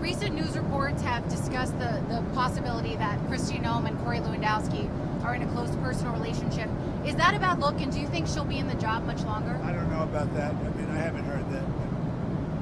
recent news reports have discussed the possibility that Kristi Noem and Corey Lewandowski are in a close personal relationship. Is that a bad look, and do you think she'll be in the job much longer? I don't know about that. I mean, I haven't heard that,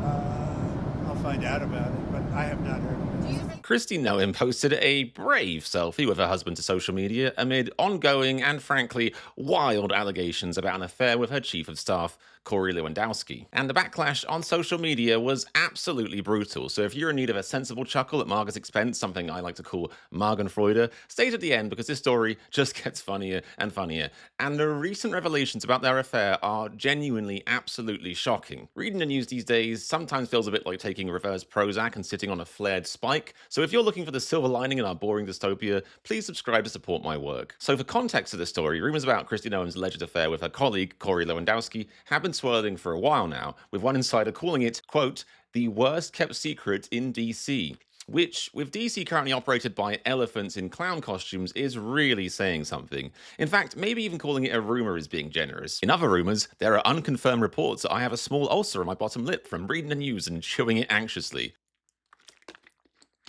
but I'll find out about it, but I have not heard it. Kristi Noem posted a brave selfie with her husband to social media amid ongoing and frankly wild allegations about an affair with her chief of staff, Corey Lewandowski. And the backlash on social media was absolutely brutal. So if you're in need of a sensible chuckle at Marga's expense, something I like to call Magenfreude, stay to the end because this story just gets funnier and funnier. And the recent revelations about their affair are genuinely absolutely shocking. Reading the news these days sometimes feels a bit like taking reverse Prozac and sitting on a flared spike. So if you're looking for the silver lining in our boring dystopia, please subscribe to support my work. So for context of the story, rumors about Kristi Noem's alleged affair with her colleague, Corey Lewandowski, have been swirling for a while now, with one insider calling it, quote, the worst kept secret in DC. Which, with DC currently operated by elephants in clown costumes, is really saying something. In fact, maybe even calling it a rumor is being generous. In other rumors, there are unconfirmed reports that I have a small ulcer on my bottom lip from reading the news and chewing it anxiously.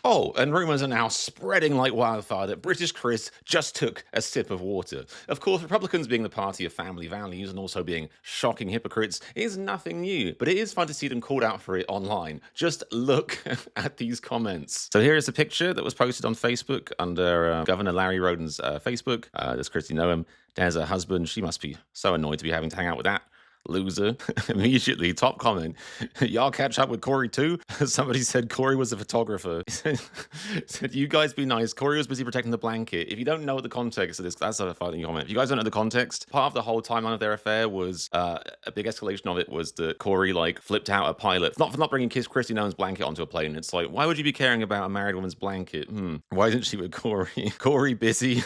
Oh, and rumours are now spreading like wildfire that British Chris just took a sip of water. Of course, Republicans being the party of family values and also being shocking hypocrites is nothing new, but it is fun to see them called out for it online. Just look at these comments. So here is a picture that was posted on Facebook under Governor Larry Roden's Facebook. There's Kristi Noem. There's her husband. She must be so annoyed to be having to hang out with that loser. Immediately, top comment. Y'all catch up with Corey too? Somebody said Corey was a photographer. Said, you guys be nice. Corey was busy protecting the blanket. If you don't know the context of this, that's a funny comment. If you guys don't know the context, part of the whole timeline of their affair was a big escalation of it was that Corey flipped out a pilot not for not bringing Kristi Noem's blanket onto a plane. It's like, why would you be caring about a married woman's blanket? Why isn't she with Corey? Corey busy.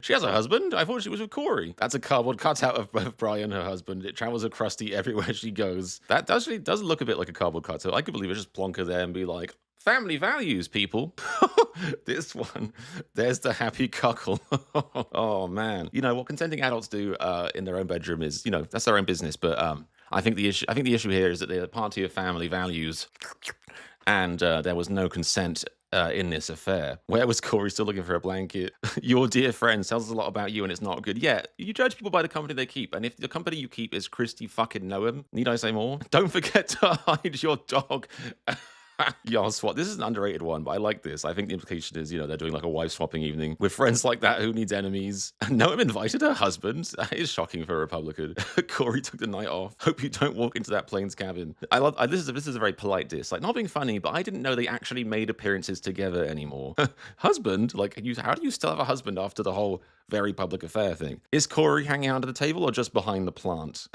She has a husband? I thought she was with Corey. That's a cardboard cutout of Brian, her husband. It travels crusty everywhere she goes. That actually does look a bit like a cardboard cutout. I could believe it, just plonk her there and be like, family values, people. This one, there's the happy cuckle. Oh man, you know what consenting adults do in their own bedroom is, that's their own business. But I think the issue here is that they're the party of family values, and there was no consent in this affair. Where was Corey still looking for a blanket? Your dear friend tells us a lot about you and it's not good. Yeah, you judge people by the company they keep. And if the company you keep is Kristi fucking Noem, need I say more? Don't forget to hide your dog. Y'all swap. This is an underrated one, but I like this. I think the implication is, they're doing like a wife swapping evening with friends like that. Who needs enemies? Noem invited her husband. That is shocking for a Republican. Corey took the night off. Hope you don't walk into that plane's cabin. This is a very polite diss. Like, not being funny, but I didn't know they actually made appearances together anymore. Husband? Like, how do you still have a husband after the whole very public affair thing? Is Corey hanging out under the table or just behind the plant?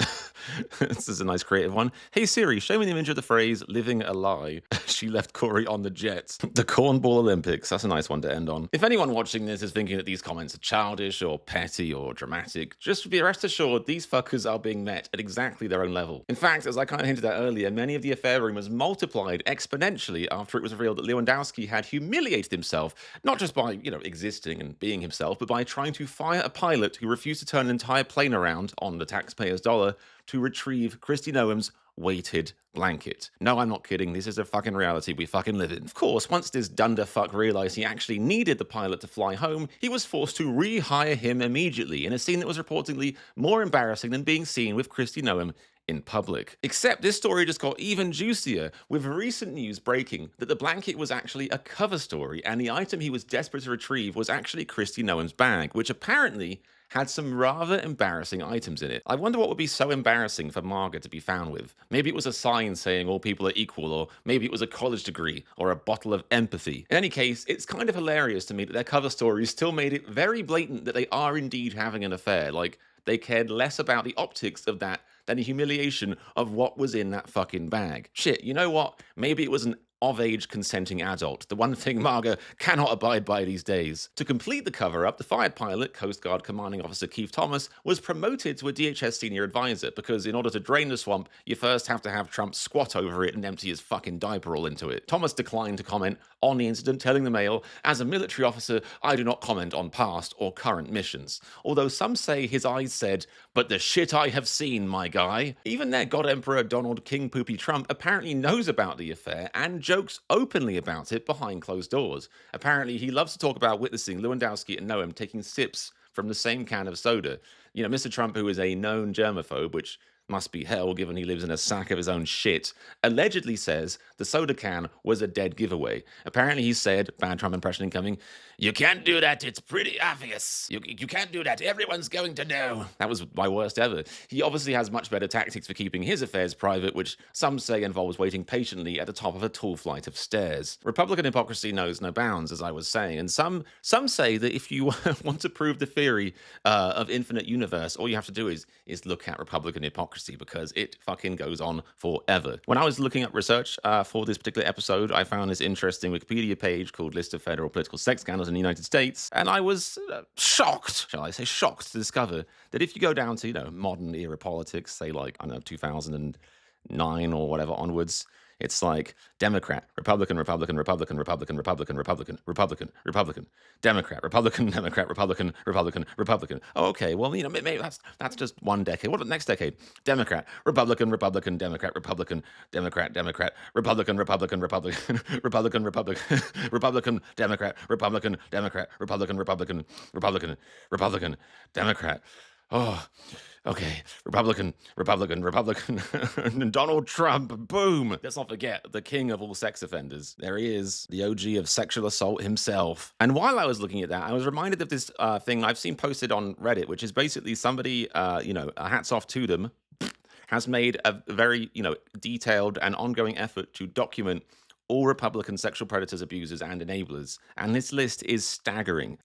This is a nice creative one. Hey Siri, show me the image of the phrase living a lie. She left Corey on the jet. The Cornball Olympics. That's a nice one to end on. If anyone watching this is thinking that these comments are childish or petty or dramatic, just be rest assured these fuckers are being met at exactly their own level. In fact, as I kind of hinted at earlier, many of the affair rumors multiplied exponentially after it was revealed that Lewandowski had humiliated himself, not just by, existing and being himself, but by trying to fire a pilot who refused to turn an entire plane around on the taxpayer's dollar to retrieve Kristi Noem's weighted blanket. No, I'm not kidding. This is a fucking reality we fucking live in. Of course, once this dunderfuck realized he actually needed the pilot to fly home, he was forced to rehire him immediately in a scene that was reportedly more embarrassing than being seen with Kristi Noem in public. Except this story just got even juicier, with recent news breaking that the blanket was actually a cover story and the item he was desperate to retrieve was actually Kristi Noem's bag, which apparently had some rather embarrassing items in it. I wonder what would be so embarrassing for Marga to be found with. Maybe it was a sign saying all people are equal, or maybe it was a college degree, or a bottle of empathy. In any case, it's kind of hilarious to me that their cover story still made it very blatant that they are indeed having an affair. Like, they cared less about the optics of that than the humiliation of what was in that fucking bag. Shit, you know what? Maybe it was an of-age consenting adult, the one thing Marga cannot abide by these days. To complete the cover-up, the fired pilot, Coast Guard Commanding Officer Keith Thomas, was promoted to a DHS senior advisor because in order to drain the swamp, you first have to have Trump squat over it and empty his fucking diaper all into it. Thomas declined to comment on the incident, telling the Mail, "As a military officer, I do not comment on past or current missions." Although some say his eyes said, "But the shit I have seen, my guy." Even their God Emperor Donald King Poopy Trump apparently knows about the affair and jokes openly about it behind closed doors. Apparently, he loves to talk about witnessing Lewandowski and Noam taking sips from the same can of soda. You know, Mr. Trump, who is a known germaphobe, which must be hell given he lives in a sack of his own shit, allegedly says the soda can was a dead giveaway. Apparently he said, bad Trump impression incoming, "You can't do that, it's pretty obvious. You can't do that, everyone's going to know." That was my worst ever. He obviously has much better tactics for keeping his affairs private, which some say involves waiting patiently at the top of a tall flight of stairs. Republican hypocrisy knows no bounds, as I was saying, and some say that if you want to prove the theory of infinite universe, all you have to do is look at Republican hypocrisy, because it fucking goes on forever. When I was looking up research for this particular episode, I found this interesting Wikipedia page called List of Federal Political Sex Scandals in the United States, and I was shocked, shall I say, shocked to discover that if you go down to, you know, modern era politics, say like, I don't know, 2009 or whatever onwards, it's like Democrat, Republican, Republican, Republican, Republican, Republican, Republican, Republican, Republican, Democrat, Republican, Democrat, Republican, Republican, Republican. Oh, okay, well, you know, maybe that's just one decade. What about the next decade? Democrat, Republican, Republican, Democrat, Republican, Democrat, Democrat, Republican, Republican, Republican, Republican, Republican, Republican, Democrat, Republican, Democrat, Republican, Republican, Republican, Republican, Democrat. Oh, okay. Republican, Republican, Republican, and Donald Trump. Boom. Let's not forget the king of all sex offenders. There he is, the OG of sexual assault himself. And while I was looking at that, I was reminded of this thing I've seen posted on Reddit, which is basically somebody, hats off to them, has made a very, detailed and ongoing effort to document all Republican sexual predators, abusers, and enablers. And this list is staggering.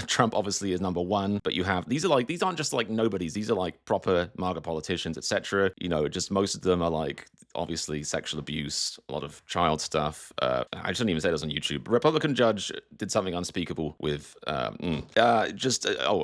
Trump obviously is number one, but you have, these aren't just like nobodies. These are like proper MAGA politicians, etc. Just most of them are like, obviously sexual abuse, a lot of child stuff. I shouldn't even say this on YouTube. Republican judge did something unspeakable with, and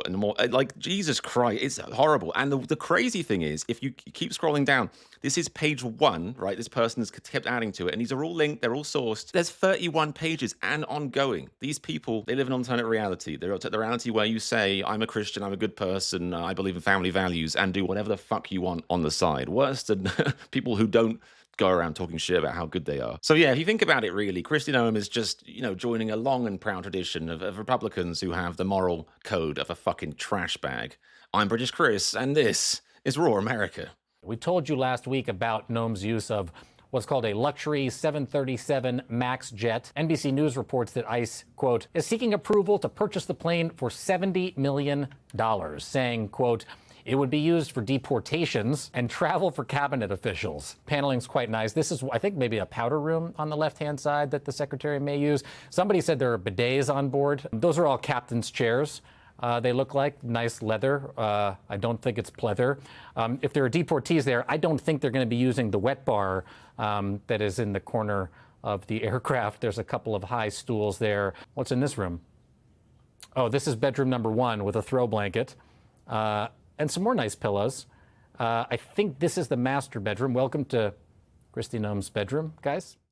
more, like, Jesus Christ, it's horrible. And the crazy thing is, if you keep scrolling down, this is page one, right? This person has kept adding to it, and these are all linked, they're all sourced. There's 31 pages and ongoing. These people, they live in an alternate reality. They're the reality where you say, I'm a Christian, I'm a good person, I believe in family values, and do whatever the fuck you want on the side. Worse than people who don't go around talking shit about how good they are. So yeah, if you think about it really, Kristi Noem is just, joining a long and proud tradition of Republicans who have the moral code of a fucking trash bag. I'm British Chris, and this is Raw America. We told you last week about Noem's use of what's called a luxury 737 MAX jet. NBC News reports that ICE, quote, is seeking approval to purchase the plane for $70 million, saying, quote, it would be used for deportations and travel for cabinet officials. Paneling's quite nice. This is, I think, maybe a powder room on the left-hand side that the secretary may use. Somebody said there are bidets on board. Those are all captain's chairs. They look like nice leather. I don't think it's pleather. If there are deportees there, I don't think they're going to be using the wet bar that is in the corner of the aircraft. There's a couple of high stools there. What's in this room? Oh, this is bedroom number one with a throw blanket and some more nice pillows. I think this is the master bedroom. Welcome to Kristi Noem's bedroom, guys.